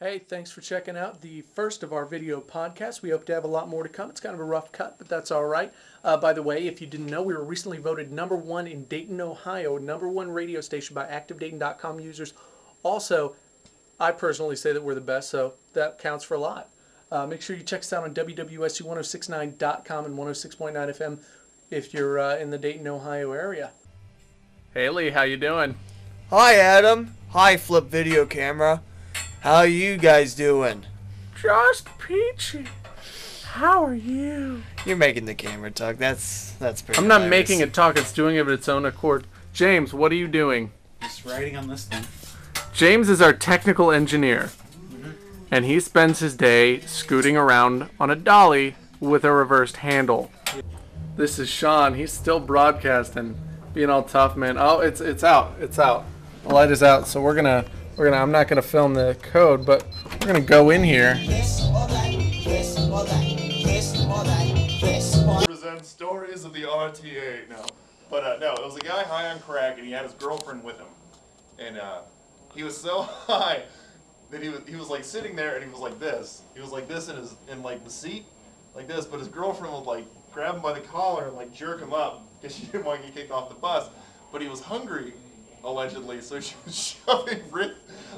Hey, thanks for checking out the first of our video podcasts. We hope to have a lot more to come. It's kind of a rough cut, but that's all right. By the way, if you didn't know, we were recently voted #1 in Dayton, Ohio, #1 radio station by ActiveDayton.com users. Also, I personally say that we're the best, so that counts for a lot. Make sure you check us out on WWSU 1069.com and 106.9 FM if you're in the Dayton, Ohio area. Haley, how you doing? Hi, Adam. Hi, Flip Video Camera. How you guys doing? Just peachy. How are you? You're making the camera talk. That's pretty I'm not hilarious. making it talk. It's doing it of its own accord. James, what are you doing? Just writing on this thing. James is our technical engineer. And he spends his day scooting around on a dolly with a reversed handle. This is Sean. He's still broadcasting, being all tough, man. Oh, it's out. It's out. The light is out, so we're gonna. I'm not gonna film the code, but we're gonna go in here. Present stories of the RTA. No, but no, it was a guy high on crack, and he had his girlfriend with him, and he was so high that he was like sitting there, and he was like this. He was like this in like the seat, like this. But his girlfriend would like grab him by the collar and like jerk him up because she didn't want to get kicked off the bus. But he was hungry, allegedly, so she was shoving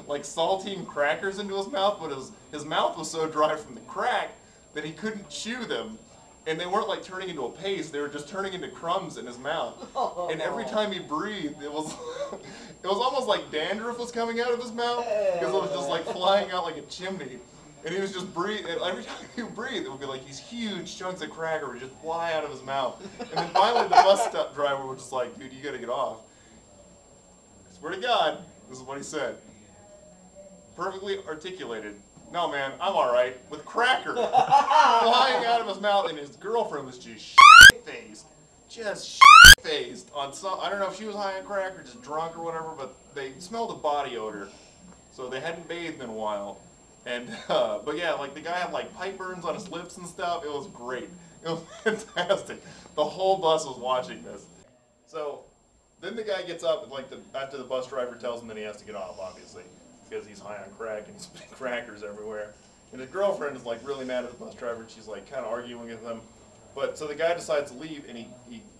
like saltine crackers into his mouth. But his mouth was so dry from the crack that he couldn't chew them. And they weren't like turning into a paste; they were just turning into crumbs in his mouth. And every time he breathed, it was almost like dandruff was coming out of his mouth because it was just like flying out like a chimney. And he was just breathing. And every time he breathed, it would be like these huge chunks of cracker would just fly out of his mouth. And then finally, the bus driver was just like, "Dude, you gotta get off." I swear to God, this is what he said. Perfectly articulated. "No, man, I'm all right." With cracker flying out of his mouth, and his girlfriend was just shit-faced. Just shit-faced on some, I don't know if she was high on crack or just drunk or whatever, but they smelled a body odor. So they hadn't bathed in a while. And, but yeah, like the guy had like pipe burns on his lips and stuff. It was great. It was fantastic. The whole bus was watching this. So then the guy gets up, and like after the bus driver tells him that he has to get off, obviously, because he's high on crack and he's putting crackers everywhere. And his girlfriend is like really mad at the bus driver, and she's like kind of arguing with him. But so the guy decides to leave, and it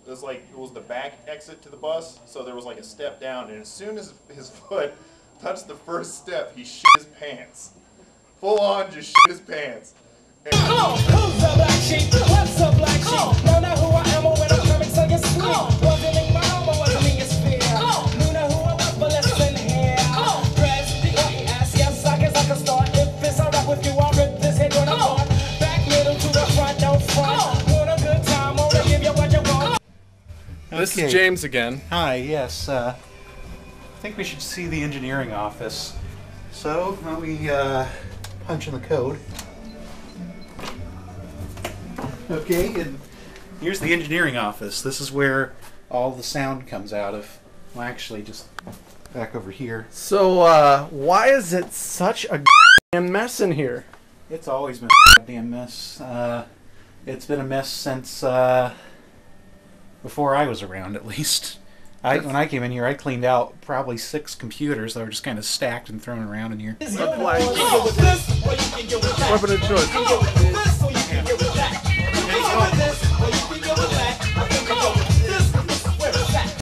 was the back exit to the bus, so there was like a step down, and as soon as his foot touched the first step, he shit his pants. Full on, just shit his pants. And who's the black sheep? What's the black sheep? Know not who I am or when I'm coming to your sleep. Wasn't in my home or wasn't in your sphere. Knew not who I was, but listen here. Press the O-E-S, yes, I guess I can start. If it's alright with you, I'll rip this head on apart. Back middle to the front, don't front. Want a good time, wanna give you what you want. This is James again. Hi, yes. I think we should see the engineering office. So, why don't we punch in the code. Okay, and here's the engineering office. This is where all the sound comes out of. Well, actually, just back over here. So, why is it such a damn mess in here? It's always been a goddamn mess. It's been a mess since before I was around, at least. When I came in here, I cleaned out probably 6 computers that were just kind of stacked and thrown around in here. Weapon of choice.